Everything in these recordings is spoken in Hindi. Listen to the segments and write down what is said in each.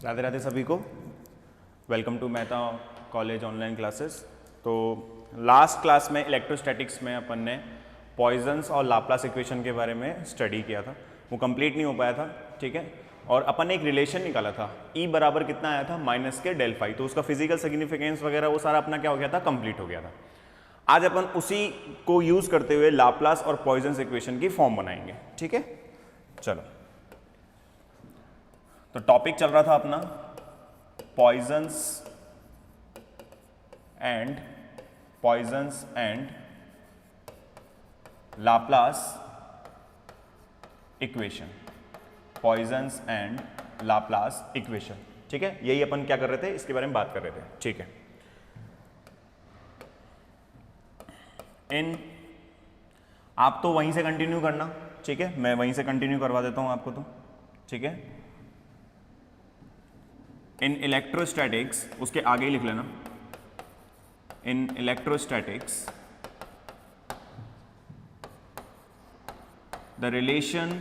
राधे राधे सभी को। Welcome to Mehta college online classes. तो लास्ट क्लास में इलेक्ट्रोस्टैटिक्स में अपन ने पॉइजन्स और लाप्लास इक्वेशन के बारे में स्टडी किया था, वो कंप्लीट नहीं हो पाया था, ठीक है। और अपन ने एक रिलेशन निकाला था, E बराबर कितना आया था माइनस के डेल फाई, तो उसका फिजिकल सिग्निफिकेंस वगैरह वो सारा अपना क्या हो गया था, कंप्लीट हो गया था। आज अपन उसी को यूज करते हुए लाप्लास और पॉइजन्स इक्वेशन की फॉर्म बनाएंगे, ठीक है। चलो, तो टॉपिक चल रहा था अपना Poisson's and Laplace equation, Poisson's and Laplace equation, ठीक है। यही अपन क्या कर रहे थे, इसके बारे में बात कर रहे थे, ठीक है। आप तो वहीं से कंटिन्यू करना, ठीक है, मैं वहीं से कंटिन्यू करवा देता हूं आपको, तो ठीक है। इन इलेक्ट्रोस्टैटिक्स, उसके आगे ही लिख लेना, in electrostatics the relation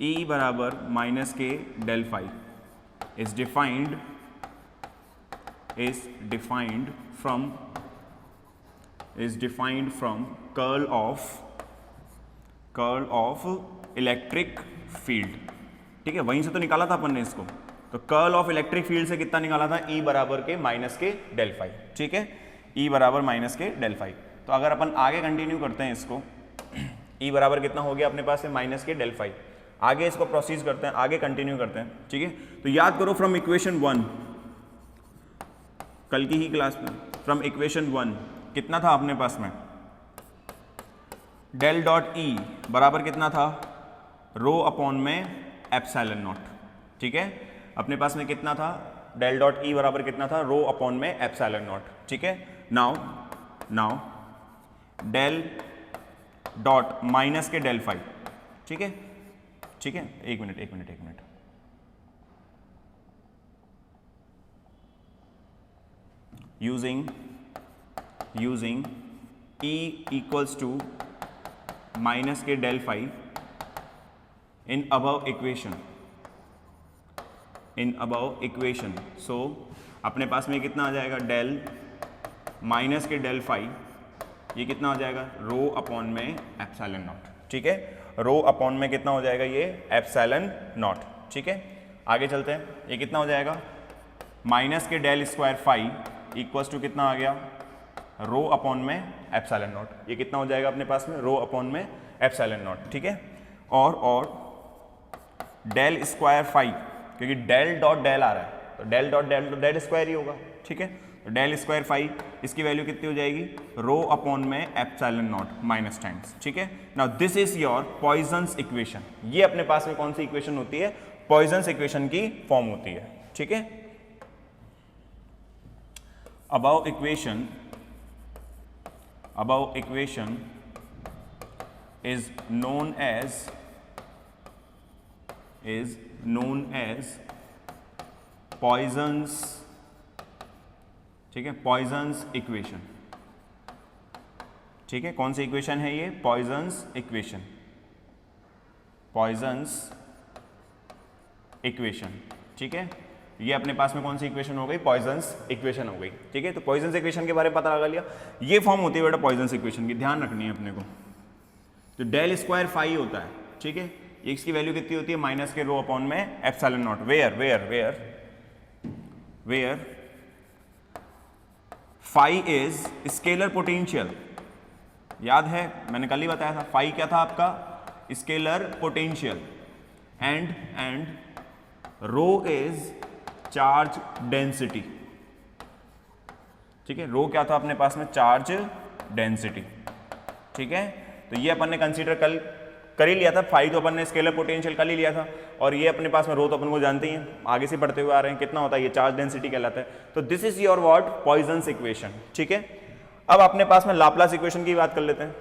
E बराबर माइनस के del phi is defined from curl of electric field, ठीक है। वहीं से तो निकाला था अपन ने इसको, तो कर्ल ऑफ इलेक्ट्रिक फील्ड से कितना निकाला था, E बराबर के माइनस के डेल फाई, ठीक है। E बराबर माइनस के डेल फाई। तो अगर अपन आगे कंटिन्यू करते हैं इसको, E बराबर कितना हो गया अपने पास है माइनस के डेल फाई, आगे इसको प्रोसीड करते हैं, आगे कंटिन्यू करते हैं, ठीक है। तो याद करो फ्रॉम इक्वेशन 1, कल की ही क्लास में फ्रॉम इक्वेशन 1 कितना था अपने पास में, डेल डॉट E बराबर कितना था, रो अपॉन में एप्सिलॉन नॉट, ठीक है। अपने पास में कितना था, डेल डॉट E बराबर कितना था, रो अपॉन में एप्सिलॉन नॉट, ठीक है। नाउ डेल डॉट माइनस के डेल फाई, ठीक है, ठीक है। एक minute using E equals to minus के del phi in above equation, so अपने पास में कितना आ जाएगा, डेल माइनस के डेल फाई, ये कितना हो जाएगा, रो अपॉन में एप्सिलॉन नॉट, ठीक है। रो अपॉन में कितना हो जाएगा, ये एप्सिलॉन नॉट, ठीक है। आगे चलते हैं, ये कितना हो जाएगा, माइनस के del square phi equals to कितना आ गया, रो अपॉन में एप्सिलॉन नॉट, ये कितना हो जाएगा अपने पास में, रो अपॉन में एप्सिलॉन नॉट, ठीक है। और डेल स्क्वायर फाई, क्योंकि डेल डॉट डेल आ रहा है तो डेल डॉट डेल तो डेल स्क्वायर ही होगा, ठीक है। तो डेल स्क्वायर फाई, इसकी वैल्यू कितनी हो जाएगी, रो अपॉन में एप्सिलॉन नॉट माइनस टाइम्स, ठीक है। Now this is your Poisson's equation. ये अपने पास में कौन सी इक्वेशन होती है, पॉइजन्स इक्वेशन की फॉर्म होती है, ठीक है। above equation is known as Poisson's, ठीक है, पॉइजन्स इक्वेशन, ठीक है। कौन सी इक्वेशन है ये, पॉइजन्स इक्वेशन, ठीक है। ये अपने पास में कौन सी इक्वेशन हो गई, पॉइजन्स इक्वेशन हो गई, ठीक है। तो पॉइजन्स इक्वेशन के बारे में पता लगा लिया, ये फॉर्म होती है बेटा पॉइजन्स इक्वेशन की, ध्यान रखनी है अपने को। तो डेल स्क्वायर फाई होता है, ठीक है, इसकी वैल्यू कितनी होती है, माइनस के रो अपॉन में epsilon naught, where phi is scalar potential. याद है मैंने कल ही बताया था, फाई क्या था आपका, scalar potential, and rho is charge density, ठीक है। रो क्या था अपने पास में, चार्ज डेंसिटी, ठीक है। तो ये अपन ने कंसीडर कल कर ही लिया था, फाई तो अपन ने स्केलर पोटेंशियल कर ही लिया था, और ये अपने पास में रो तो अपन को जानते ही हैं, आगे से पढ़ते हुए आ रहे हैं, कितना होता है ये, चार्ज डेंसिटी कहलाता है। तो this is your what, Poisson's equation, ठीक है। अब अपने पास में लाप्लास इक्वेशन की बात कर लेते हैं,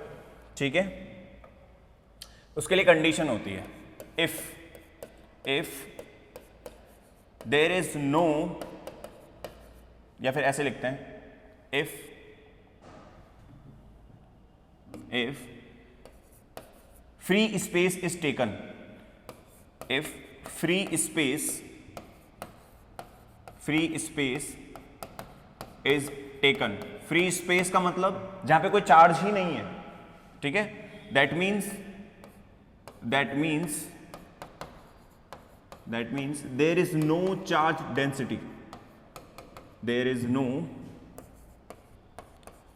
ठीक है। उसके लिए कंडीशन होती है, इफ देयर इज नो, या फिर ऐसे लिखते हैं, if free space is taken, if free space is taken, free space का मतलब जहां पे कोई चार्ज ही नहीं है, ठीक है, that means there is no charge density, there is no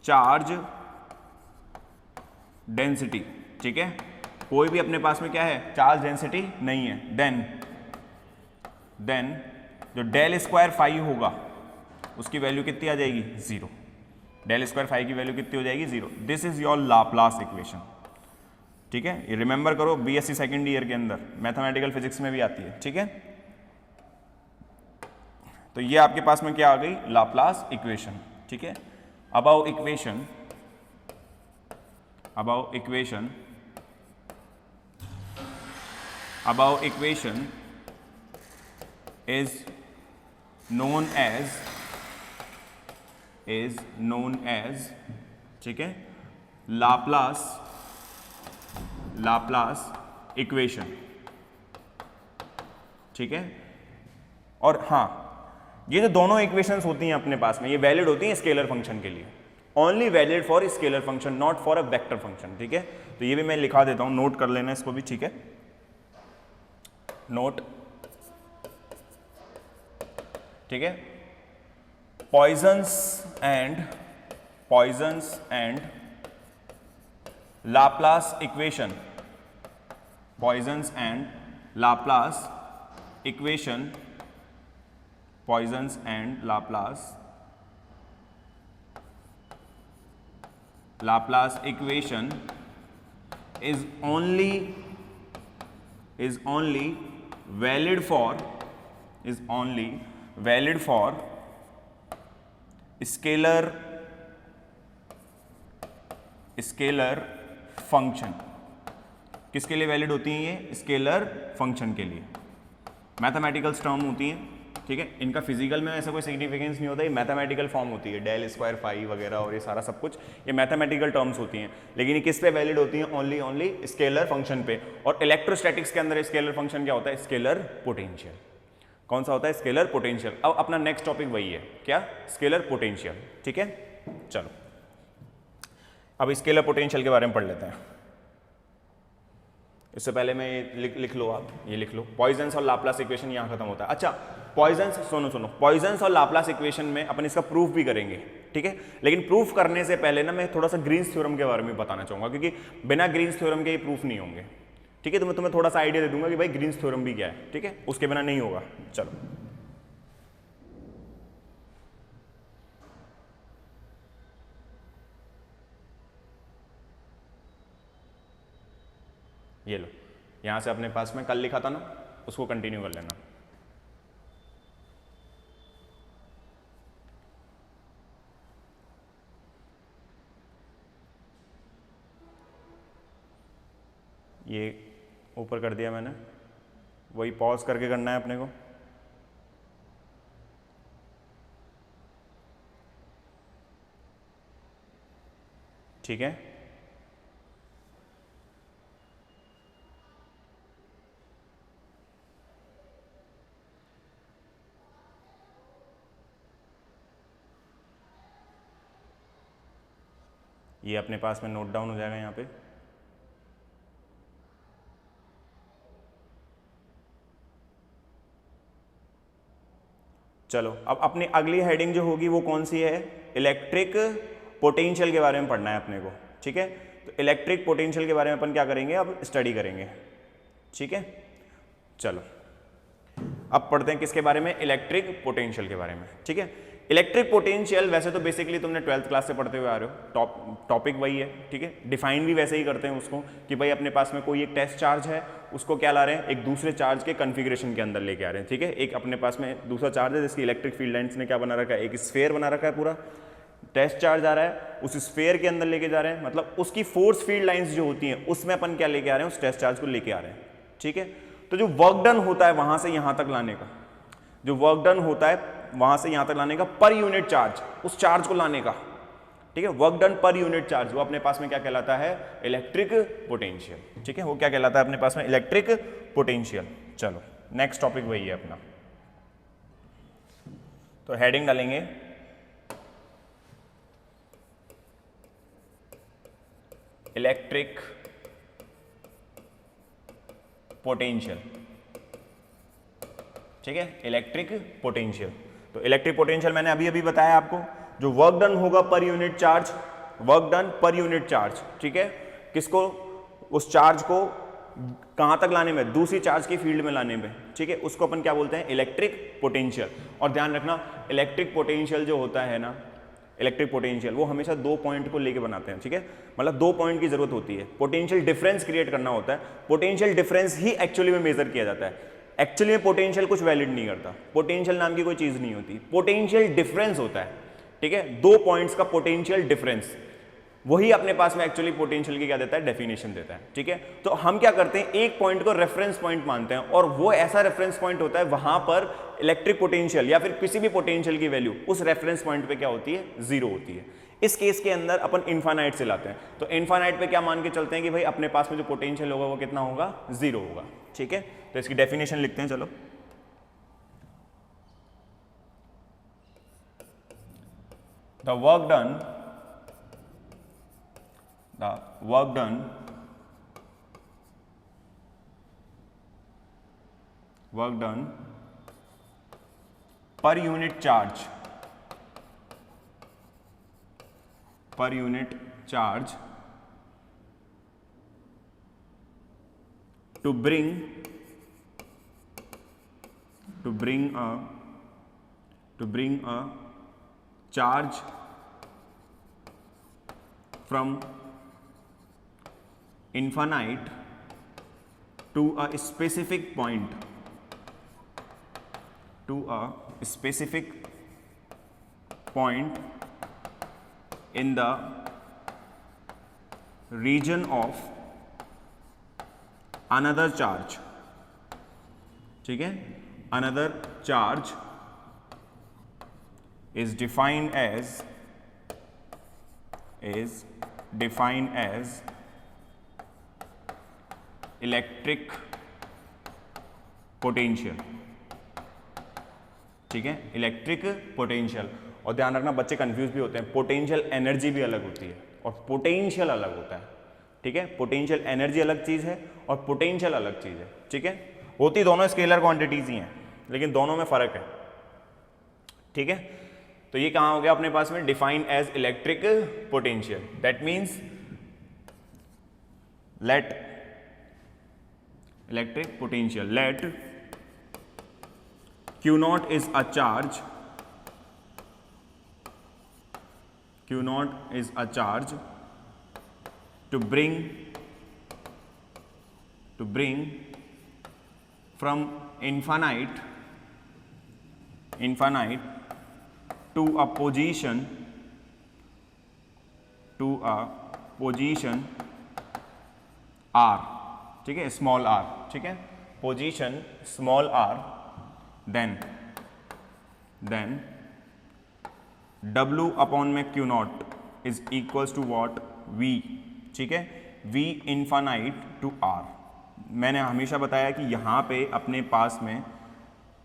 charge density, ठीक है, कोई भी अपने पास में क्या है, चार्ज डेंसिटी नहीं है, देन जो डेल स्क्वायर फाई होगा उसकी वैल्यू कितनी आ जाएगी, जीरो, डेल स्क्वायर फाई की वैल्यू कितनी हो जाएगी, zero. This is your Laplace equation, ठीक है, ये रिमेंबर करो, बीएससी सेकंड ईयर के अंदर मैथमेटिकल फिजिक्स में भी आती है, ठीक है। तो ये आपके पास में क्या आ गई, लाप्लास इक्वेशन, ठीक है। Above equation is known as ठीक है, लाप्लास इक्वेशन, ठीक है। और हाँ, ये जो दोनों इक्वेशंस होती हैं अपने पास में, ये वैलिड होती हैं स्केलर फंक्शन के लिए, only valid for scalar function, not for a vector function, ठीक है। तो ये भी मैं लिखा देता हूं, नोट कर लेना इसको भी, ठीक है, नोट, ठीक है। Poisson's and Laplace equation, Poisson's and Laplace equation is only valid for scalar function. किसके लिए वैलिड होती हैं ये, स्केलर फंक्शन के लिए। मैथमेटिकल टर्म होती हैं, ठीक है, इनका फिजिकल में ऐसा कोई सिग्निफिकेंस नहीं होता, ये मैथमेटिकल फॉर्म होती है, डेल स्क्वायर फाई वगैरह और ये सारा सब कुछ ये मैथमेटिकल टर्म्स होती हैं, लेकिन ये किस पे वैलिड होती हैं, ओनली स्केलर फंक्शन पे। और इलेक्ट्रोस्टैटिक्स के अंदर स्केलर फंक्शन क्या होता है, स्केलर पोटेंशियल। कौन सा होता है, स्केलर पोटेंशियल। अब अपना नेक्स्ट टॉपिक वही है, क्या, स्केलर पोटेंशियल, ठीक है। चलो अब स्केलर पोटेंशियल के बारे में पढ़ लेते हैं। इससे पहले मैं ये लिख लो, आप ये लिख लो, पॉइजन्स और लाप्लास इक्वेशन यहाँ खत्म होता है। अच्छा, पॉइजन्स, सुनो, पॉइजन्स और लाप्लास इक्वेशन में अपन इसका प्रूफ भी करेंगे, ठीक है, लेकिन प्रूफ करने से पहले ना मैं थोड़ा सा ग्रीन्स थ्योरम के बारे में बताना चाहूंगा, क्योंकि बिना ग्रीन्स थ्योरम के ये प्रूफ नहीं होंगे, ठीक है। तो मैं तुम्हें थोड़ा सा आइडिया दे दूंगा कि भाई ग्रीन्स थ्योरम भी क्या है, ठीक है, उसके बिना नहीं होगा। चलो ये लो, यहां से अपने पास में कल लिखा था ना, उसको कंटिन्यू कर लेना। ये ऊपर कर दिया मैंने, वही पॉज करके करना है अपने को। ठीक है, ये अपने पास में नोट डाउन हो जाएगा यहाँ पे। चलो अब अपनी अगली हेडिंग जो होगी वो कौन सी है, इलेक्ट्रिक पोटेंशियल के बारे में पढ़ना है अपने को, ठीक है। तो इलेक्ट्रिक पोटेंशियल के बारे में अपन क्या करेंगे, अब स्टडी करेंगे, ठीक है। चलो अब पढ़ते हैं किसके बारे में, इलेक्ट्रिक पोटेंशियल के बारे में, ठीक है। इलेक्ट्रिक पोटेंशियल वैसे तो बेसिकली तुमने 12th क्लास से पढ़ते हुए आ रहे हो, टॉपिक वही है, ठीक है। डिफाइन भी वैसे ही करते हैं उसको कि भाई अपने पास में कोई एक टेस्ट चार्ज है, उसको क्या ला रहे हैं, एक दूसरे चार्ज के कन्फिग्रेशन के अंदर लेके आ रहे हैं, ठीक है। एक अपने पास में दूसरा चार्ज है जिसकी इलेक्ट्रिक फील्ड लाइन्स ने क्या बना रखा है, एक स्फेयर बना रखा है, पूरा टेस्ट चार्ज आ रहा है, उस स्फेयर के अंदर लेके जा रहे हैं, मतलब उसकी फोर्स फील्ड लाइन्स जो होती हैं उसमें अपन क्या लेके आ रहे हैं, उस टेस्ट चार्ज को लेके आ रहे हैं, ठीक है। तो जो वर्क डन होता है वहां से यहां तक लाने का, जो वर्क डन होता है वहां से यहां तक लाने का पर यूनिट चार्ज, उस चार्ज को लाने का, ठीक है, work done per unit charge, वो अपने पास में क्या कहलाता है, इलेक्ट्रिक पोटेंशियल। ठीक है, वो क्या कहलाता है अपने पास में, इलेक्ट्रिक पोटेंशियल। चलो नेक्स्ट टॉपिक वही है अपना, तो हेडिंग डालेंगे इलेक्ट्रिक पोटेंशियल। ठीक है, इलेक्ट्रिक पोटेंशियल। तो इलेक्ट्रिक पोटेंशियल मैंने अभी अभी बताया आपको, जो वर्क डन होगा per unit charge, work done per unit charge. ठीक है, किसको, उस चार्ज को कहां तक लाने में, दूसरी चार्ज की फील्ड में लाने में। ठीक है, उसको अपन क्या बोलते हैं, इलेक्ट्रिक पोटेंशियल। और ध्यान रखना, इलेक्ट्रिक पोटेंशियल जो होता है ना, इलेक्ट्रिक पोटेंशियल वो हमेशा 2 पॉइंट को लेके बनाते हैं। ठीक है, मतलब 2 पॉइंट की जरूरत होती है, पोटेंशियल डिफरेंस क्रिएट करना होता है, पोटेंशियल डिफरेंस ही एक्चुअली में मेजर किया जाता है। एक्चुअली में पोटेंशियल कुछ वैलिड नहीं करता, पोटेंशियल नाम की कोई चीज नहीं होती, पोटेंशियल डिफरेंस होता है। ठीक है, 2 पॉइंट्स का पोटेंशियल डिफरेंस, वही अपने पास में एक्चुअली पोटेंशियल की क्या देता है, डेफिनेशन देता है। ठीक है, तो हम क्या करते हैं, एक पॉइंट को रेफरेंस पॉइंट मानते हैं, और वो ऐसा रेफरेंस पॉइंट होता है, वहां पर इलेक्ट्रिक पोटेंशियल या फिर किसी भी पोटेंशियल की वैल्यू उस रेफरेंस पॉइंट पे क्या होती है, 0 होती है। इस केस के अंदर अपन इनफाइनाइट से लाते हैं, तो इनफाइनाइट पे क्या मान के चलते हैं कि भाई अपने पास में जो पोटेंशियल होगा वो कितना होगा, 0 होगा। ठीक है, तो इसकी डेफिनेशन लिखते हैं, चलो। The work done per unit charge to bring a charge from infinite to a specific point, in the region of another charge। ठीक है, another charge is defined as electric potential. ठीक है, इलेक्ट्रिक पोटेंशियल। और ध्यान रखना, बच्चे कंफ्यूज भी होते हैं, पोटेंशियल एनर्जी भी अलग होती है और पोटेंशियल अलग होता है। ठीक है, पोटेंशियल एनर्जी अलग चीज है और पोटेंशियल अलग चीज है। ठीक है, होती दोनों स्केलर क्वांटिटीज ही हैं, लेकिन दोनों में फर्क है। ठीक है, तो ये कहां हो गया अपने पास में, define as electric potential. That means let electric potential, let Q naught is a charge, Q naught is a charge to bring from infinite to a position r। ठीक है, स्मॉल r। ठीक है, position small r, then W upon में Q naught is equals to what, V। ठीक है, V इनफाइनाइट टू R। मैंने हमेशा बताया कि यहाँ पे अपने पास में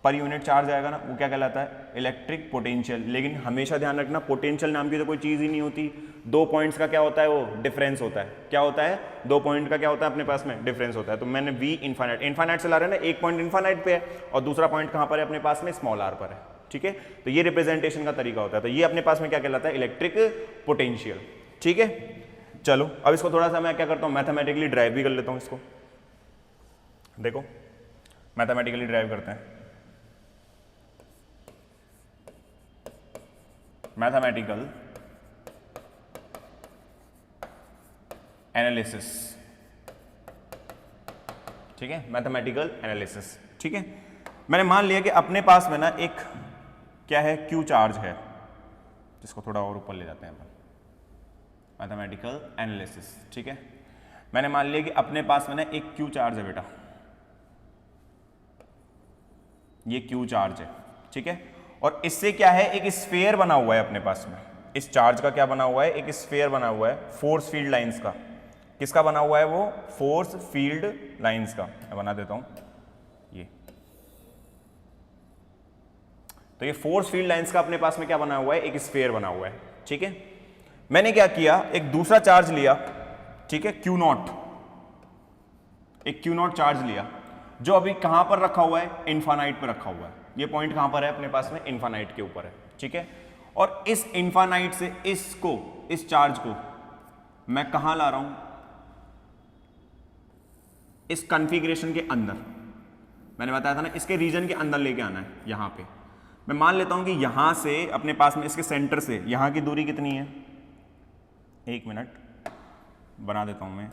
पर यूनिट चार्ज आएगा ना, वो क्या कहलाता है, इलेक्ट्रिक पोटेंशियल। लेकिन हमेशा ध्यान रखना, पोटेंशियल नाम की तो कोई चीज़ ही नहीं होती, 2 पॉइंट्स का क्या होता है, वो डिफरेंस होता है। क्या होता है, 2 पॉइंट का क्या होता है अपने पास में, डिफरेंस होता है। तो मैंने V इनफाइनाइट से ला रहे हैं ना, एक पॉइंट इनफाइनाइट पे है और दूसरा पॉइंट कहाँ पर है अपने पास में, स्मॉल r पर है। ठीक है, तो ये रिप्रेजेंटेशन का तरीका होता है। तो ये अपने पास में क्या कहलाता है, इलेक्ट्रिक पोटेंशियल। ठीक है, चलो अब इसको थोड़ा सा मैं क्या करता हूँ, मैथमेटिकली ड्राइव भी कर लेता हूँ इसको। देखो मैथमेटिकली ड्राइव करते हैं, मैथमेटिकल एनालिसिस। ठीक है, मैथमेटिकल एनालिसिस। ठीक है, मैंने मान लिया कि अपने पास में ना एक क्या है, Q चार्ज है, जिसको थोड़ा और ऊपर ले जाते हैं अपन, मैथमेटिकल एनालिसिस। ठीक है, मैंने मान लिया कि अपने पास में ना एक Q चार्ज है बेटा, ये Q चार्ज है। ठीक है, और इससे क्या है, एक स्फीयर बना हुआ है अपने पास में, इस चार्ज का क्या बना हुआ है, एक स्फीयर बना हुआ है फोर्स फील्ड लाइंस का। किसका बना हुआ है वो, फोर्स फील्ड लाइंस का। मैं बना देता हूं ये। तो ये फोर्स फील्ड लाइंस का अपने पास में क्या बना हुआ है, एक स्फीयर बना हुआ है। ठीक है, मैंने क्या किया, एक दूसरा चार्ज लिया, ठीक है, क्यू नॉट, एक क्यू नॉट चार्ज लिया जो अभी कहां पर रखा हुआ है, इन्फानाइट पर रखा हुआ है। ये पॉइंट कहां पर है अपने पास में, इन्फानाइट के ऊपर है। ठीक है, और इस इन्फानाइट से इसको, इस चार्ज को मैं कहां ला रहा हूं, इस कॉन्फ़िगरेशन के अंदर। मैंने बताया था ना, इसके रीजन के अंदर लेके आना है। यहां पे मैं मान लेता हूं कि यहां से अपने पास में इसके सेंटर से यहां की दूरी कितनी है, 1 मिनट बना देता हूं मैं।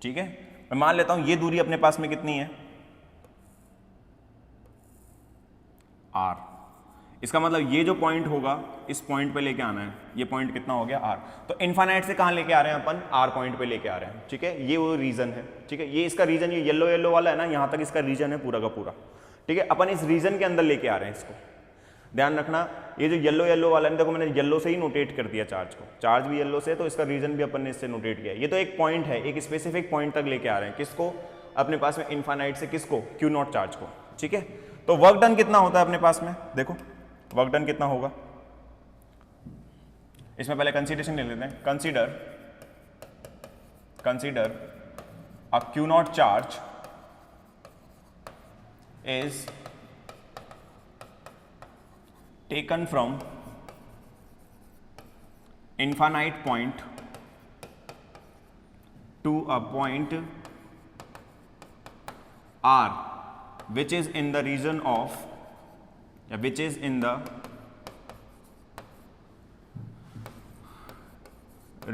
ठीक है, मैं मान लेता हूं ये दूरी अपने पास में कितनी है, r। इसका मतलब ये जो पॉइंट होगा इस पॉइंट पे लेके आना है, ये पॉइंट कितना हो गया, r। तो इन्फानाइट से कहां लेके आ रहे हैं अपन, r पॉइंट पे लेके आ रहे हैं। ठीक है, ये वो रीजन है। ठीक है, ये इसका रीजन, ये येलो येलो वाला है ना, यहां तक इसका रीजन है पूरा का पूरा। ठीक है, अपन इस रीजन के अंदर लेके आ रहे हैं इसको। ध्यान रखना, ये जो येलो येलो वाला है, देखो मैंने येलो से ही नोटेट कर दिया चार्ज को, चार्ज भी येलो से, तो इसका रीजन भी अपन ने इससे नोटेट किया। ये तो एक पॉइंट है, एक स्पेसिफिक पॉइंट तक लेके आ रहे हैं किसको, अपने पास में इन्फानाइट से किसको, क्यू नॉट चार्ज को। ठीक है, तो वर्क डन कितना होता है अपने पास में, देखो वर्क डन कितना होगा। इसमें पहले कंसीडरेशन ले लेते हैं। Consider a Q not charge is taken from infinite point to a point r which is in the region of, which is in the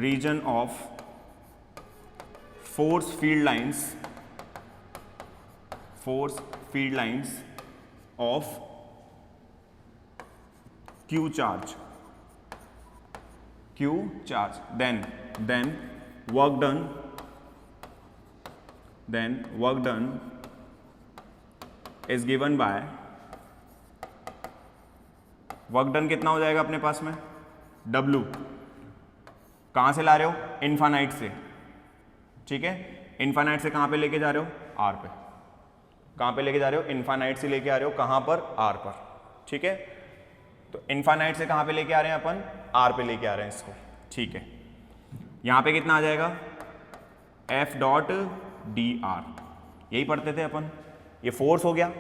region of force field lines of Q charge, then work done is given by, work done कितना हो जाएगा अपने पास में, W। कहां से ला रहे हो, इन्फानाइट से। ठीक है, इन्फानाइट से कहां पे लेके जा रहे हो, R पे। कहां पे लेके जा रहे हो, इन्फानाइट से लेके आ रहे हो कहां पर, R पर। ठीक है, तो इन्फानाइट से कहां पे लेके आ रहे हैं अपन, R पे लेके आ रहे हैं इसको। ठीक है, यहां पे कितना आ जाएगा, F डॉट डी आर, यही पढ़ते थे अपन। ये फोर्स हो गया,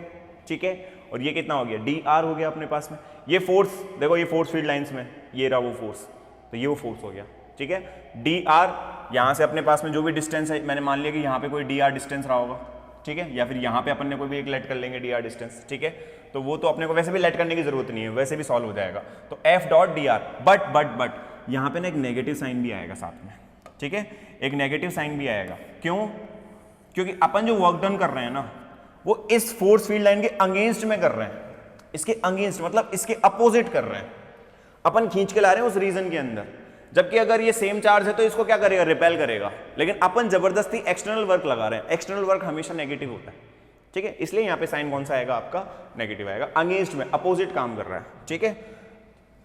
ठीक है, और ये कितना हो गया, डी आर हो गया अपने पास में। ये फोर्स देखो, ये फोर्स फील्ड लाइंस में ये रहा वो फोर्स, तो ये वो फोर्स हो गया। ठीक है, डी आर यहां से अपने पास में जो भी डिस्टेंस है, मैंने मान लिया कि यहां पे कोई डी आर डिस्टेंस रहा होगा। ठीक है, या फिर यहाँ पे अपन ने कोई भी एक लेट कर लेंगे डी आर डिस्टेंस। ठीक है, तो वो तो अपने को वैसे भी लेट करने की जरूरत नहीं है, वैसे भी सॉल्व हो जाएगा। तो F dot D R, but यहाँ पे ना एक नेगेटिव साइन भी आएगा साथ में। ठीक है, एक नेगेटिव साइन भी आएगा। क्यों, क्योंकि अपन जो वर्क डन कर रहे हैं ना, वो इस फोर्स फील्ड लाइन के अगेंस्ट में कर रहे हैं, इसके अगेंस्ट मतलब इसके अपोजिट कर रहे हैं। अपन खींच के ला रहे हैं उस रीजन के अंदर, जबकि अगर ये सेम चार्ज है तो इसको क्या करेगा, रिपेल करेगा। लेकिन अपन जबरदस्ती एक्सटर्नल वर्क लगा रहे हैं, एक्सटर्नल वर्क हमेशा नेगेटिव होता है। ठीक है, इसलिए यहां पे साइन कौन सा आएगा आपका, नेगेटिव आएगा, अगेंस्ट में, अपोजिट काम कर रहा है। ठीक है,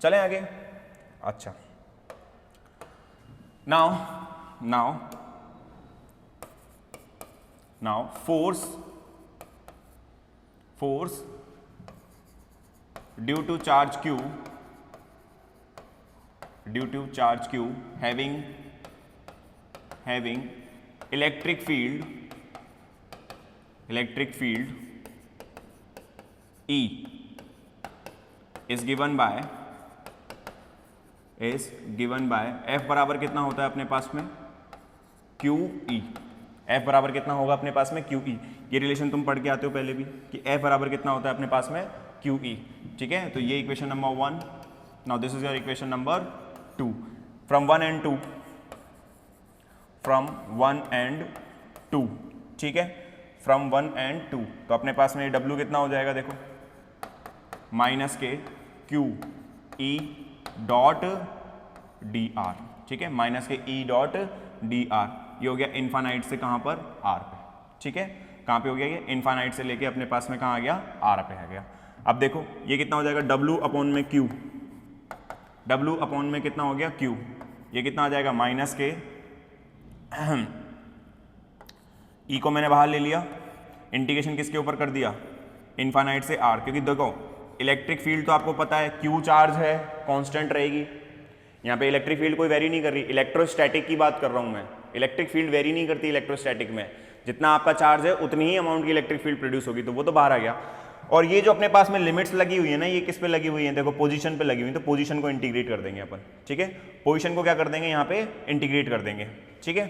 चलें आगे। अच्छा, now force due to charge Q having electric field E is given by F बराबर कितना होता है अपने पास में, QE। F बराबर कितना होगा अपने पास में, QE। ये रिलेशन तुम पढ़ के आते हो पहले भी कि F बराबर कितना होता है अपने पास में, QE। ठीक है, तो ये equation number 1। Now this is your equation number 2 from 1 and 2। ठीक है, from 1 and 2, तो अपने पास में W कितना हो जाएगा, देखो माइनस के QE डॉट DR। ठीक है, माइनस के E डॉट DR, ये हो गया इन्फानाइट से कहां पर, R पे। ठीक है, कहां पे हो गया ये, इन्फानाइट से लेके अपने पास में कहां आ गया, R पे आ गया। अब देखो ये कितना हो जाएगा W अपॉन में Q, W अपॉन में कितना हो गया Q, ये कितना आ जाएगा माइनस के E को मैंने बाहर ले लिया, इंटीग्रेशन किसके ऊपर कर दिया, इनफाइनाइट से R, क्योंकि देखो इलेक्ट्रिक फील्ड तो आपको पता है Q चार्ज है कांस्टेंट रहेगी, यहाँ पे इलेक्ट्रिक फील्ड कोई वेरी नहीं कर रही, इलेक्ट्रोस्टैटिक की बात कर रहा हूँ मैं, इलेक्ट्रिक फील्ड वेरी नहीं करती इलेक्ट्रोस्टैटिक में, जितना आपका चार्ज है उतनी ही अमाउंट की इलेक्ट्रिक फील्ड प्रोड्यूस होगी, तो वो तो बाहर आ गया। और ये जो अपने पास में लिमिट्स लगी हुई है ना, ये किस पे लगी हुई है, देखो पोजीशन पे लगी हुई है, तो पोजीशन को इंटीग्रेट कर देंगे अपन, ठीक है, पोजीशन को क्या कर देंगे यहाँ पे इंटीग्रेट कर देंगे, ठीक है।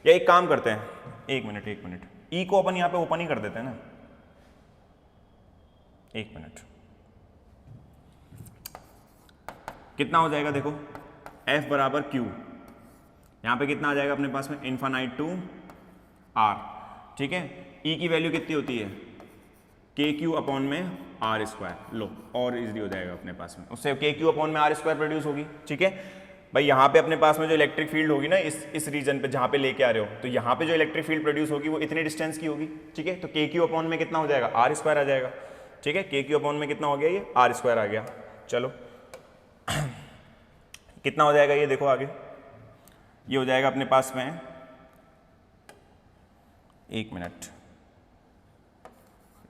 या एक काम करते हैं, एक मिनट, ई को अपन यहाँ पे ओपन ही कर देते हैं ना, एक मिनट, कितना हो जाएगा देखो F बराबर Q, यहाँ पे कितना आ जाएगा अपने पास में इनफाइनाइट टू R, ठीक है। E की वैल्यू कितनी होती है KQ अपॉन में R स्क्वायर, लो और इजी हो जाएगा अपने पास में, उससे KQ अपॉन में R स्क्वायर प्रोड्यूस होगी, ठीक है भाई। यहाँ पे अपने पास में जो इलेक्ट्रिक फील्ड होगी ना इस रीजन पे जहाँ पे लेके आ रहे हो, तो यहाँ पे जो इलेक्ट्रिक फील्ड प्रोड्यूस होगी वो इतने डिस्टेंस की होगी, ठीक है। तो KQ अपॉन में कितना हो जाएगा R स्क्वायर आ जाएगा, ठीक है। KQ अपॉन में कितना हो गया, ये R स्क्वायर आ गया। चलो कितना हो जाएगा ये देखो आगे, ये हो जाएगा अपने पास में, एक मिनट,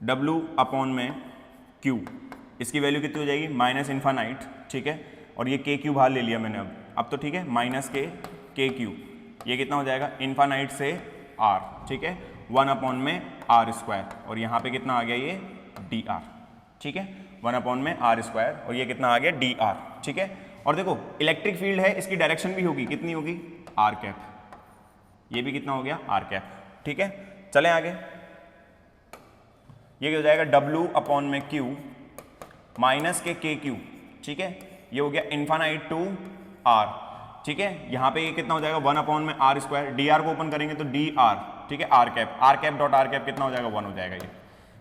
W अपॉन में Q, इसकी वैल्यू कितनी हो जाएगी माइनस इन्फानाइट, ठीक है। और ये KQ बाहर ले लिया मैंने अब तो ठीक है, माइनस के KQ, ये कितना हो जाएगा इन्फानाइट से R, ठीक है, 1 अपॉन में R स्क्वायर, और यहाँ पे कितना आ गया ये dr, ठीक है, 1 अपॉन में R स्क्वायर, और ये कितना आ गया dr, ठीक है। और देखो इलेक्ट्रिक फील्ड है, इसकी डायरेक्शन भी होगी, कितनी होगी r कैप, ये भी कितना हो गया r कैप, ठीक है। चलें आगे, ये हो जाएगा W अपॉन में Q माइनस के KQ, ठीक है, ये हो गया इन्फानाइट टू R, ठीक है। यहाँ पे ये कितना हो जाएगा 1 अपॉन में R स्क्वायर, dr को ओपन करेंगे तो dr, ठीक है, r cap dot r cap कितना हो जाएगा 1 हो जाएगा ये,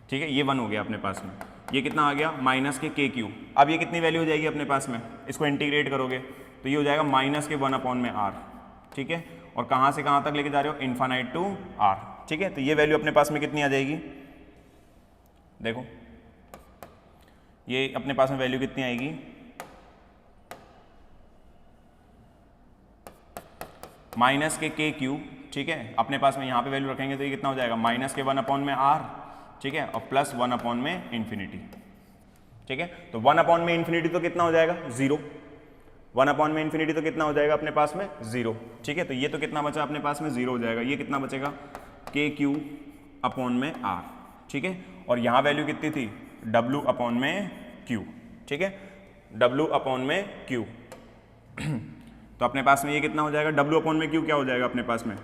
ठीक है, ये 1 हो गया अपने पास में। ये कितना आ गया माइनस के KQ, अब ये कितनी वैल्यू हो जाएगी अपने पास में, इसको इंटीग्रेट करोगे तो ये हो जाएगा माइनस के 1 अपॉन में R, ठीक है। और कहाँ से कहाँ तक लेके जा रहे हो इन्फानाइट टू R, ठीक है। तो ये वैल्यू अपने पास में कितनी आ जाएगी, देखो ये अपने पास में वैल्यू कितनी आएगी, माइनस के KQ, ठीक है, अपने पास में यहाँ पे वैल्यू रखेंगे तो ये कितना हो जाएगा माइनस के 1 अपॉन में R, ठीक है, और प्लस 1 अपॉन में इन्फिनिटी, ठीक है। तो 1 अपॉन में इन्फिनिटी तो कितना हो जाएगा 0, 1 अपॉन में इन्फिनिटी तो कितना हो जाएगा अपने पास में 0, ठीक है। तो ये तो कितना बचा अपने पास में 0 हो जाएगा, ये कितना बचेगा KQ अपॉन में R, ठीक है। और यहाँ वैल्यू कितनी थी W अपॉन में Q, ठीक है, W अपॉन में Q तो अपने पास में ये कितना हो जाएगा W अपॉन में Q क्या हो जाएगा अपने पास में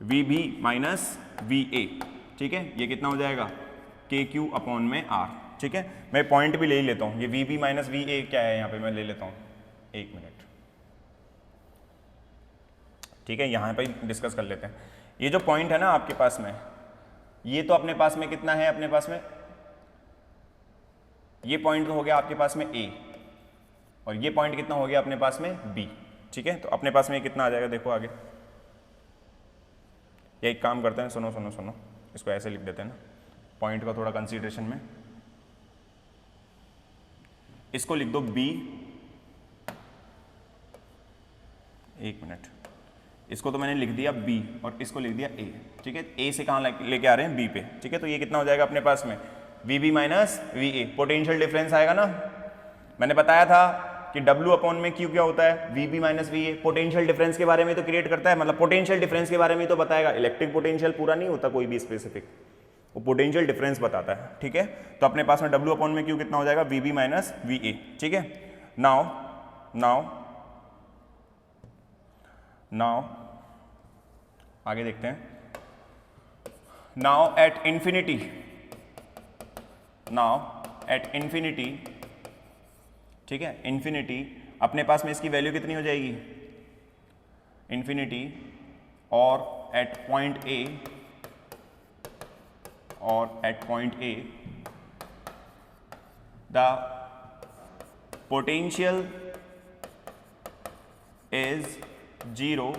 VB माइनस VA, ठीक है, ये कितना हो जाएगा KQ अपॉन में R, ठीक है। मैं पॉइंट भी ले ही लेता हूँ, ये VB माइनस VA क्या है यहाँ पे मैं ले लेता हूँ, एक मिनट, ठीक है, यहाँ पे डिस्कस कर लेते हैं। ये जो पॉइंट है ना आपके पास में, ये तो अपने पास में कितना है, अपने पास में ये पॉइंट तो हो गया आपके पास में A, और ये पॉइंट कितना हो गया अपने पास में B, ठीक है। तो अपने पास में कितना आ जाएगा देखो आगे, ये एक काम करते हैं, सुनो सुनो सुनो, इसको ऐसे लिख देते हैं ना, पॉइंट का थोड़ा कंसीडरेशन में, इसको लिख दो B, एक मिनट, इसको तो मैंने लिख दिया B और इसको लिख दिया A, ठीक है। A से कहाँ लेके आ रहे हैं B पे, ठीक है। तो ये कितना हो जाएगा अपने पास में VB minus VA, potential difference आएगा ना, मैंने बताया था कि W अपॉन में Q क्या होता है VB minus VA, potential difference के बारे में तो क्रिएट करता है, मतलब पोटेंशियल डिफरेंस के बारे में तो बताएगा, इलेक्ट्रिक पोटेंशियल पूरा नहीं होता कोई भी स्पेसिफिक, वो पोटेंशियल डिफरेंस बताता है, ठीक है। तो अपने पास में W अपॉन में Q कितना हो जाएगा VB माइनस VA, ठीक है। नाउ आगे देखते हैं, नाउ एट इन्फिनिटी, ठीक है, इन्फिनिटी अपने पास में इसकी वैल्यू कितनी हो जाएगी इन्फिनिटी, और at point A the potential is 0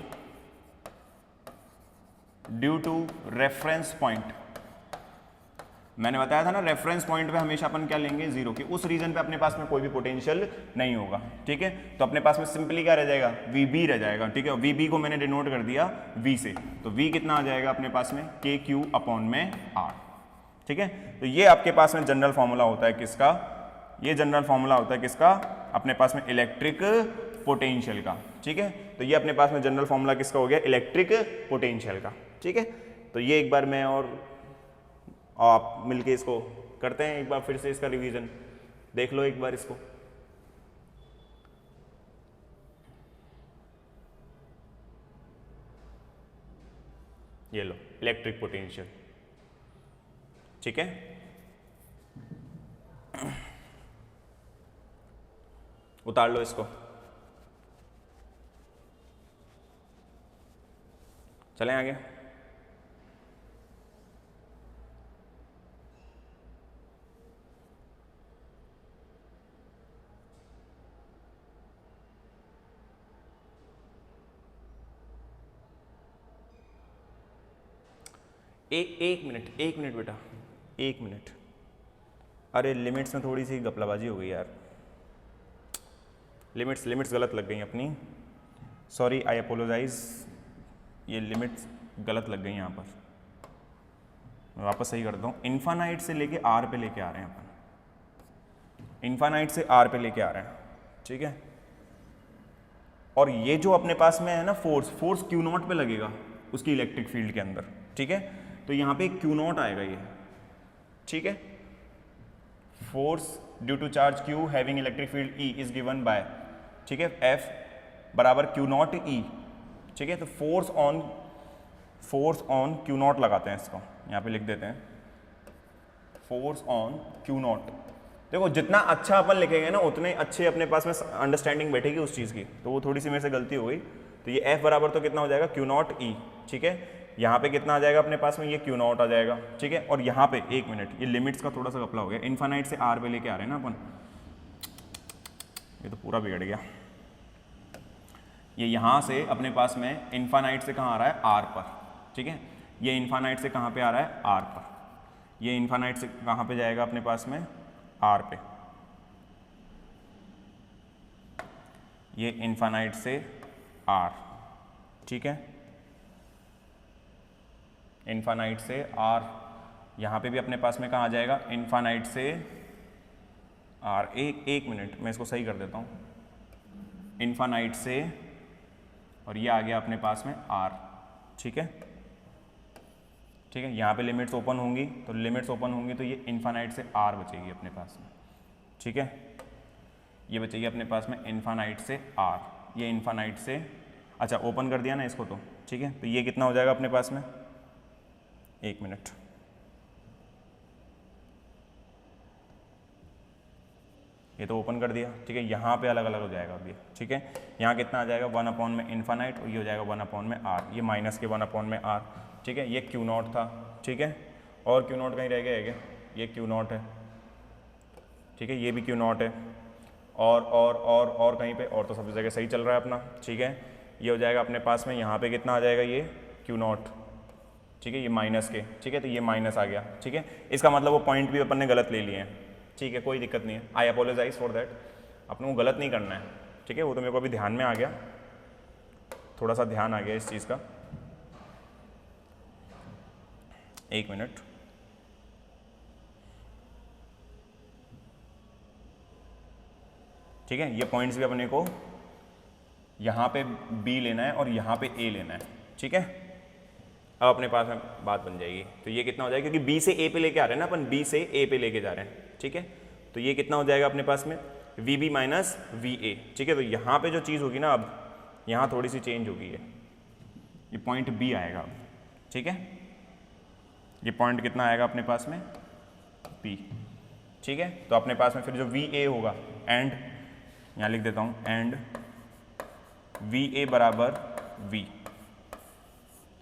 due to reference point, मैंने बताया था ना रेफरेंस पॉइंट पे हमेशा अपन क्या लेंगे, जीरो की। उस रीजन पे अपने पास में कोई भी पोटेंशियल नहीं होगा, ठीक है। तो अपने पास में सिंपली क्या रह जाएगा, वी बी रह जाएगा, ठीक है। वी बी को मैंने डिनोट कर दिया वी से, तो वी कितना आ जाएगा अपने पास में, के क्यू अपॉन में आर, ठीक है। तो ये आपके पास में जनरल फॉर्मूला होता है किसका, ये जनरल फॉर्मूला होता है किसका, अपने पास में इलेक्ट्रिक पोटेंशियल का, ठीक है। तो ये अपने पास में जनरल फॉर्मूला किसका हो गया, इलेक्ट्रिक पोटेंशियल का, ठीक है। तो ये एक बार मैं और आप मिलके इसको करते हैं, एक बार फिर से इसका रिवीजन देख लो एक बार इसको। ये लो इलेक्ट्रिक पोटेंशियल, ठीक है। उतार लो इसको, चलें आगे। एक मिनट बेटा, एक मिनट। अरे लिमिट्स में थोड़ी सी गपलाबाजी हो गई यार, लिमिट्स गलत लग गई अपनी, सॉरी आई अपोलोजाइज। ये लिमिट्स गलत लग गई यहाँ पर, मैं वापस सही करता हूँ। इन्फानाइट से लेके आर पे लेके आ रहे हैं अपन, इन्फानाइट से आर पे लेके आ रहे हैं, ठीक है। और ये जो अपने पास में है ना फोर्स क्यू नॉट पे लगेगा उसकी इलेक्ट्रिक फील्ड के अंदर, ठीक है। तो यहाँ पे क्यू नॉट आएगा ये, ठीक है। Force due to charge Q having electric field E is given by, ठीक है, एफ बराबर क्यू नॉट ई, ठीक है। तो फोर्स ऑन क्यू नॉट लगाते हैं इसको, यहाँ पे लिख देते हैं फोर्स ऑन क्यू नॉट। देखो जितना अच्छा अपन लिखेंगे ना उतने अच्छे अपने पास में अंडरस्टैंडिंग बैठेगी उस चीज़ की। तो वो थोड़ी सी मेरे से गलती हो गई। तो ये एफ बराबर तो कितना हो जाएगा, क्यू नॉट ई, ठीक है। यहाँ पे कितना आ जाएगा अपने पास में, ये क्यू नॉट आ जाएगा, ठीक है। और यहाँ पे एक मिनट, ये लिमिट्स का थोड़ा सा घपला हो गया, इन्फानाइट से आर पे लेके आ रहे हैं ना अपन, ये तो पूरा बिगड़ गया। ये यहाँ से अपने पास में इन्फानाइट से कहाँ आ रहा है, आर पर, ठीक है। ये इन्फानाइट से कहाँ पे आ रहा है, आर पर। ये इन्फानाइट से कहाँ पे जाएगा अपने पास में, आर पे। ये इन्फानाइट से आर, ठीक है। इन्फानाइट से आर, यहाँ पे भी अपने पास में कहाँ आ जाएगा, इन्फानाइट से आर। एक मिनट मैं इसको सही कर देता हूँ, इन्फानाइट से, और ये आ गया अपने पास में आर, ठीक है, ठीक है। यहाँ पे लिमिट्स ओपन होंगी, तो लिमिट्स ओपन होंगी तो ये इन्फानाइट से आर बचेगी अपने पास में, ठीक है। ये बचेगी अपने पास में इन्फानाइट से आर, ये इन्फानाइट से, अच्छा ओपन कर दिया ना इसको तो, ठीक है। तो ये कितना हो जाएगा अपने पास में, एक मिनट, ये तो ओपन कर दिया, ठीक है। यहाँ पे अलग अलग हो जाएगा अभी, ठीक है। यहाँ कितना आ जाएगा, 1 अपॉन में इन्फानाइट, और ये हो जाएगा 1 अपॉन में आर, ये माइनस के 1 अपॉन में आर, ठीक है। ये क्यू नॉट था, ठीक है। और क्यू नॉट कहीं रह गया है क्या, ये क्यू नॉट है, ठीक है। ये भी क्यू नॉट है, और कहीं पे, और तो सब जगह सही चल रहा है अपना, ठीक है। ये हो जाएगा अपने पास में, यहाँ पे कितना आ जाएगा, ये क्यू नॉट, ठीक है। ये माइनस के, ठीक है। तो ये माइनस आ गया, ठीक है। इसका मतलब वो पॉइंट भी अपन ने गलत ले लिए हैं, ठीक है। कोई दिक्कत नहीं है, आई अपोलोजाइज फॉर दैट। अपन को गलत नहीं करना है, ठीक है। वो तो मेरे को अभी ध्यान में आ गया, थोड़ा सा ध्यान आ गया इस चीज़ का, एक मिनट। ठीक है, ये पॉइंट्स भी अपने को यहाँ पे बी लेना है और यहाँ पे ए लेना है, ठीक है। अब अपने पास में बात बन जाएगी। तो ये कितना हो जाएगा, क्योंकि बी से ए पे लेके आ रहे हैं ना अपन, बी से ए पे लेके जा रहे हैं, ठीक है। तो ये कितना हो जाएगा अपने पास में, V B minus V A, ठीक है। तो यहाँ पे जो चीज़ होगी ना, अब यहाँ थोड़ी सी चेंज होगी, ये पॉइंट बी आएगा अब, ठीक है। ये पॉइंट कितना आएगा अपने पास में, बी, ठीक है। तो अपने पास में फिर जो वी ए होगा, एंड यहाँ लिख देता हूँ, एंड वी ए बराबर वी,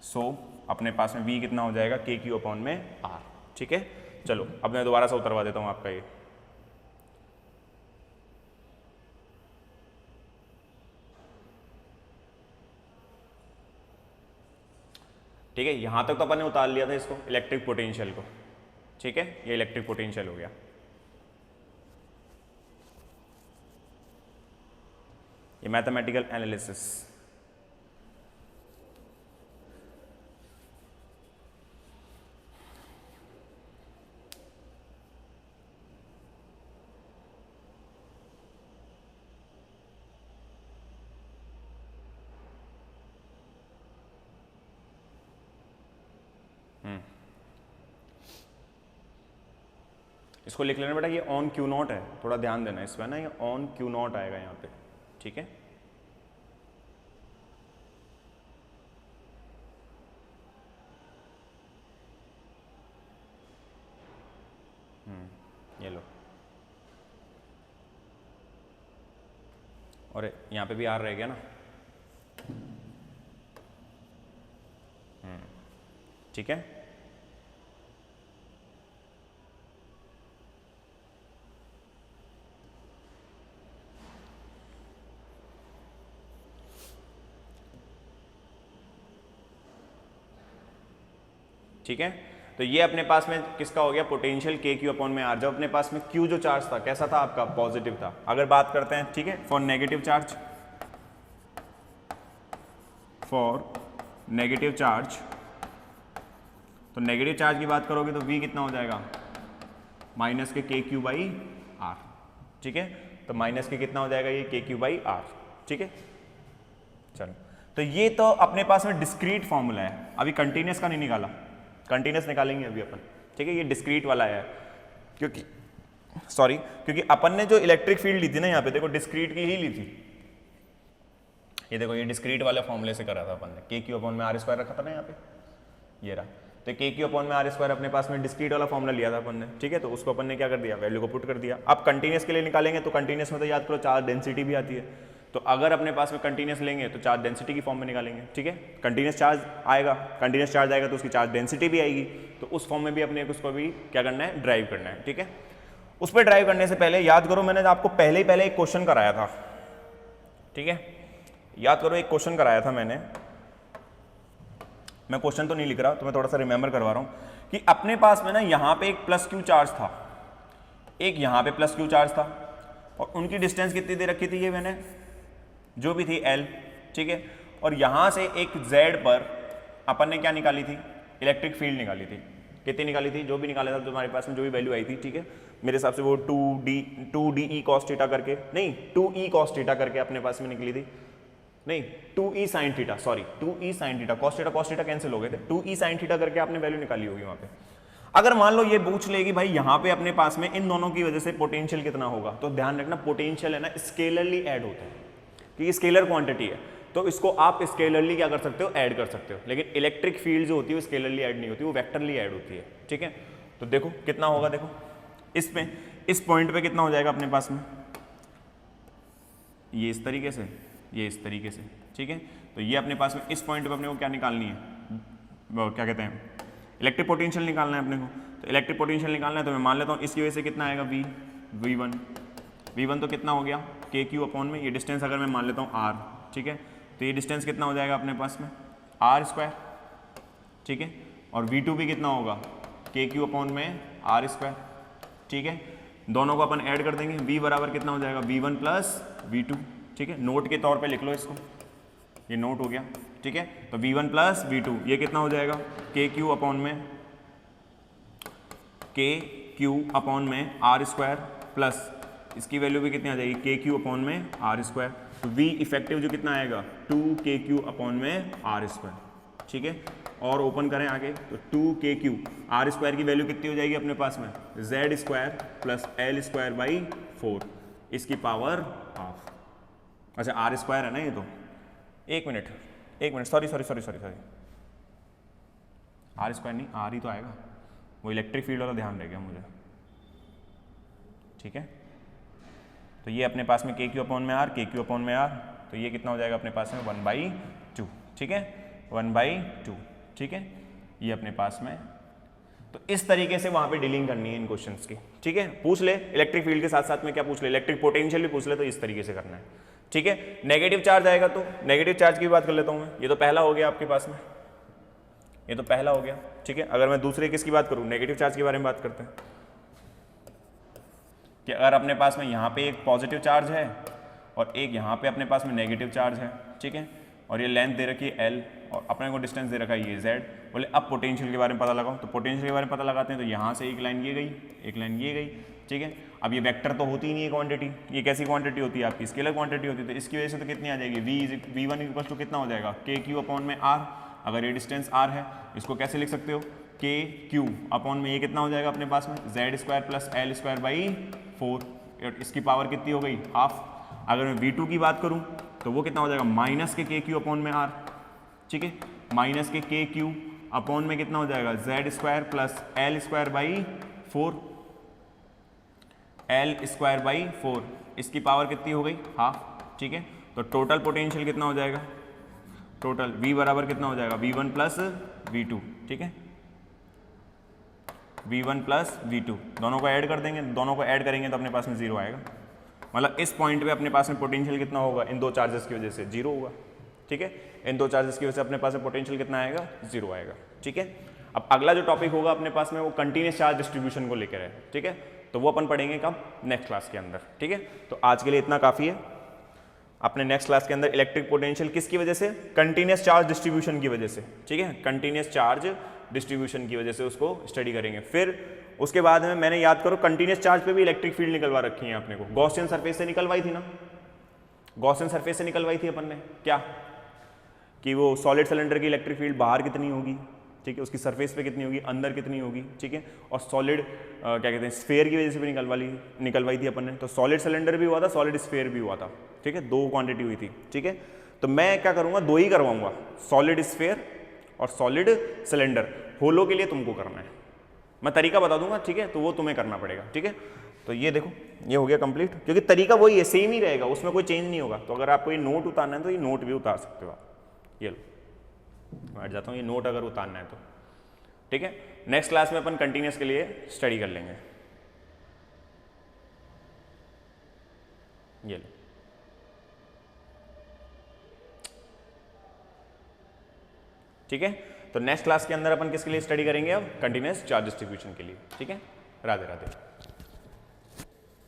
सो अपने पास में v कितना हो जाएगा, के क्यू अपॉन में आर, ठीक है। चलो अब मैं दोबारा से उतरवा देता हूँ आपका ये, ठीक है। यहां तक तो अपन ने उतार लिया था इसको, इलेक्ट्रिक पोटेंशियल को, ठीक है, ये इलेक्ट्रिक पोटेंशियल हो गया। ये मैथमेटिकल एनालिसिस। इसको लिख लेना बेटा, ये ऑन क्यू नॉट है, थोड़ा ध्यान देना इसमें ना, ये ऑन क्यू नॉट आएगा यहाँ पे, ठीक है। ये लो, और यहाँ पे भी आर रह गया ना, ठीक है। ठीक है, तो ये अपने पास में किसका हो गया, पोटेंशियल के क्यू अपॉन में आर। जब अपने पास में क्यू जो चार्ज था कैसा था आपका, पॉजिटिव था। अगर बात करते हैं, ठीक है, for negative charge, for negative charge, तो नेगेटिव चार्ज की बात करोगे तो V कितना हो जाएगा, माइनस के क्यू बाई आर, ठीक है। तो माइनस के कितना हो जाएगा, ये के क्यू बाई आर, ठीक है। चलो, तो ये तो अपने पास में डिस्क्रीट फॉर्मूला है, अभी कंटिन्यूस का नहीं निकाला, कंटिन्यूस निकालेंगे अभी अपन, ठीक है। ये डिस्क्रीट वाला है, क्योंकि अपन ने जो इलेक्ट्रिक फील्ड ली थी ना यहाँ पे, देखो डिस्क्रीट की ही ली थी। ये देखो, ये डिस्क्रीट वाले फॉर्मूले से करा था अपन ने, के क्यू अपॉन में आर स्क्वायर रखा था ना यहाँ पे, ये रहा। तो के क्यू अपॉन में आर स्क्वायर अपने पास में डिस्क्रीट वाला फॉर्मूला लिया था अपन ने, ठीक है। तो उसको अपन ने क्या कर दिया, वैल्यू को पुट कर दिया। अब कंटिन्यूस के लिए निकालेंगे तो कंटिन्यूस में तो याद करो चार्ज डेंसिटी भी आती है, तो अगर अपने पास में कंटिन्यूस लेंगे तो चार्ज डेंसिटी की फॉर्म में निकालेंगे, ठीक है। कंटिन्यूस चार्ज आएगा तो उसकी चार्ज डेंसिटी भी आएगी, तो उस फॉर्म में भी अपने उसको भी क्या करना है, ड्राइव करना है, ठीक है। उस पर ड्राइव करने से पहले याद करो, मैंने आपको पहले ही एक क्वेश्चन कराया था, ठीक है। याद करो, एक क्वेश्चन कराया था मैंने, मैं क्वेश्चन तो नहीं लिख रहा, तो मैं थोड़ा सा रिमेंबर करवा रहा हूं कि अपने पास में ना यहाँ पे एक प्लस क्यू चार्ज था, एक यहाँ पे प्लस क्यू चार्ज था, और उनकी डिस्टेंस कितनी दे रखी थी, ये मैंने जो भी थी L, ठीक है। और यहाँ से एक Z पर अपन ने क्या निकाली थी, इलेक्ट्रिक फील्ड निकाली थी। कितनी निकाली थी, जो भी निकाला था तुम्हारे पास में जो भी वैल्यू आई थी, ठीक है। मेरे हिसाब से वो 2DE cos थीटा करके, नहीं 2E cos थीटा करके अपने पास में निकली थी, नहीं 2E sin theta, sorry 2E sin theta, cos theta cancel हो गए थे, 2E sin थीटा करके आपने वैल्यू निकाली होगी वहाँ पे। अगर मान लो ये पूछ लेगी भाई यहाँ पे अपने पास में इन दोनों की वजह से पोटेंशियल कितना होगा, तो ध्यान रखना पोटेंशियल है ना स्केलरली ऐड होता है, कि स्केलर क्वांटिटी है, तो इसको आप स्केलरली क्या कर सकते हो, ऐड कर सकते हो। लेकिन इलेक्ट्रिक फील्ड जो होती है वो स्केलरली ऐड नहीं होती, वो वेक्टरली ऐड होती है, ठीक है। तो देखो कितना होगा, देखो इसमें इस पॉइंट पे कितना हो जाएगा अपने पास में, ये इस तरीके से, ये इस तरीके से, ठीक है। तो ये अपने पास में इस पॉइंट पे अपने को क्या निकालनी है, वो क्या कहते हैं, इलेक्ट्रिक पोटेंशियल निकालना है अपने को। तो इलेक्ट्रिक पोटेंशियल निकालना है, तो मैं मान लेता हूँ इसकी वजह से कितना आएगा, V1 तो कितना हो गया, के क्यू अपॉन में ये डिस्टेंस अगर मैं मान लेता हूँ R, ठीक है। तो ये डिस्टेंस कितना हो जाएगा अपने पास में, R स्क्वायर, ठीक है। और V2 भी कितना होगा, के क्यू अपॉन में R स्क्वायर, ठीक है। दोनों को अपन ऐड कर देंगे, V बराबर कितना हो जाएगा, V1 प्लस V2, ठीक है। नोट के तौर पे लिख लो इसको, ये नोट हो गया, ठीक है। तो V1 प्लस V2 ये कितना हो जाएगा, के क्यू अपॉन में R स्क्वायर प्लस इसकी वैल्यू भी कितनी आ जाएगी, के क्यू अपॉन में R स्क्वायर। तो V इफेक्टिव जो कितना आएगा, 2KQ अपॉन में R स्क्वायर, ठीक है। और ओपन करें आगे, तो 2KQ R स्क्वायर की वैल्यू कितनी हो जाएगी अपने पास में, Z square plus L square by 4, इसकी पावर हाफ। अच्छा R स्क्वायर है ना ये, तो एक मिनट सॉरी R स्क्वायर नहीं, R ही तो आएगा, वो इलेक्ट्रिक फील्ड वाला ध्यान रह गया मुझे, ठीक है। तो ये अपने पास में के क्यू अपॉन में R, तो ये कितना हो जाएगा अपने पास में 1/2, ठीक है, 1/2, ठीक है। ये अपने पास में, तो इस तरीके से वहां पे डीलिंग करनी है इन क्वेश्चंस की, ठीक है। पूछ ले इलेक्ट्रिक फील्ड के साथ साथ में क्या पूछ ले, इलेक्ट्रिक पोटेंशियल भी पूछ ले, तो इस तरीके से करना है, ठीक है। नेगेटिव चार्ज आएगा तो नेगेटिव चार्ज की बात कर लेता हूं मैं, ये तो पहला हो गया आपके पास में, ये तो पहला हो गया, ठीक है। अगर मैं दूसरे किसकी बात करूँ, नेगेटिव चार्ज के बारे में बात करते हैं कि अगर अपने पास में यहाँ पे एक पॉजिटिव चार्ज है और एक यहाँ पे अपने पास में नेगेटिव चार्ज है, ठीक है, और ये लेंथ दे रखी है L और अपने को डिस्टेंस दे रखा है ये Z। बोले अब पोटेंशियल के बारे में पता लगाओ, तो पोटेंशियल के बारे में पता लगाते हैं। तो यहाँ से एक लाइन ये गई, एक लाइन ये गई, ठीक है। अब ये वेक्टर तो होती ही नहीं है क्वांटिटी, ये कैसी क्वांटिटी होती है आपकी, स्केलर क्वांटिटी होती है। तो इसकी वजह से तो कितनी आ जाएगी, V1 इक्वल टू कितना हो जाएगा, KQ अपॉन में R। अगर ये डिस्टेंस R है, इसको कैसे लिख सकते हो, KQ अपॉन में ये कितना हो जाएगा अपने पास में Z² प्लस L² बाई 4। इसकी पावर कितनी हो गई, हाफ। अगर मैं V2 की बात करूं तो वो कितना हो जाएगा, माइनस के KQ अपॉन में R, ठीक है, माइनस के KQ अपॉन में कितना हो जाएगा, Z² plus L² by 4, L² by 4। इसकी पावर कितनी हो गई, हाफ, ठीक है। तो टोटल पोटेंशियल कितना हो जाएगा, टोटल V बराबर कितना हो जाएगा, V1 प्लस V2, ठीक है, V1 प्लस V2, दोनों को ऐड कर देंगे, दोनों को ऐड करेंगे तो अपने पास में 0 आएगा। मतलब इस पॉइंट पे अपने पास में पोटेंशियल कितना होगा, इन दो चार्जेस की वजह से 0 होगा, ठीक है। इन दो चार्जेस की वजह से अपने पास में पोटेंशियल कितना आएगा, 0 आएगा, ठीक है। अब अगला जो टॉपिक होगा अपने पास में वो कंटिन्यूस चार्ज डिस्ट्रीब्यूशन को लेकर है, ठीक है। तो वो अपन पढ़ेंगे कब, नेक्स्ट क्लास के अंदर, ठीक है। तो आज के लिए इतना काफ़ी है। अपने नेक्स्ट क्लास के अंदर इलेक्ट्रिक पोटेंशियल किसकी वजह से, कंटिन्यूस चार्ज डिस्ट्रीब्यूशन की वजह से, ठीक है, कंटिन्यूस चार्ज डिस्ट्रीब्यूशन की वजह से उसको स्टडी करेंगे। फिर उसके बाद में मैंने याद करो कंटिन्यूस चार्ज पे भी इलेक्ट्रिक फील्ड निकलवा रखी है अपने को, गॉसियन सरफेस से निकलवाई थी ना, गॉसियन सरफेस से निकलवाई थी अपन ने, क्या कि वो सॉलिड सिलेंडर की इलेक्ट्रिक फील्ड बाहर कितनी होगी, ठीक है, उसकी सरफेस पे कितनी होगी, अंदर कितनी होगी, ठीक है। और सॉलिड क्या कहते हैं, स्फेयर की वजह से भी निकलवाई थी अपन ने। तो सॉलिड सिलेंडर भी हुआ था, सॉलिड स्फेयर भी हुआ था, ठीक है, 2 क्वांटिटी हुई थी, ठीक है। तो मैं क्या करूँगा, 2 ही करवाऊंगा, सॉलिड स्फेयर और सॉलिड सिलेंडर। होलो के लिए तुमको करना है, मैं तरीका बता दूंगा, ठीक है, तो वो तुम्हें करना पड़ेगा, ठीक है। तो ये देखो, ये हो गया कंप्लीट, क्योंकि तरीका वही है, सेम ही रहेगा, उसमें कोई चेंज नहीं होगा। तो अगर आपको ये नोट उतारना है तो ये नोट भी उतार सकते हो आप। ये लो, बैठ जाता हूँ, ये नोट अगर उतारना है तो, ठीक है। नेक्स्ट क्लास में अपन कंटिन्यूस के लिए स्टडी कर लेंगे। ये लो, ठीक है। तो नेक्स्ट क्लास के अंदर अपन किसके लिए स्टडी करेंगे, अब कंटिन्यूस चार्ज डिस्ट्रीब्यूशन के लिए, ठीक है। राधे राधे।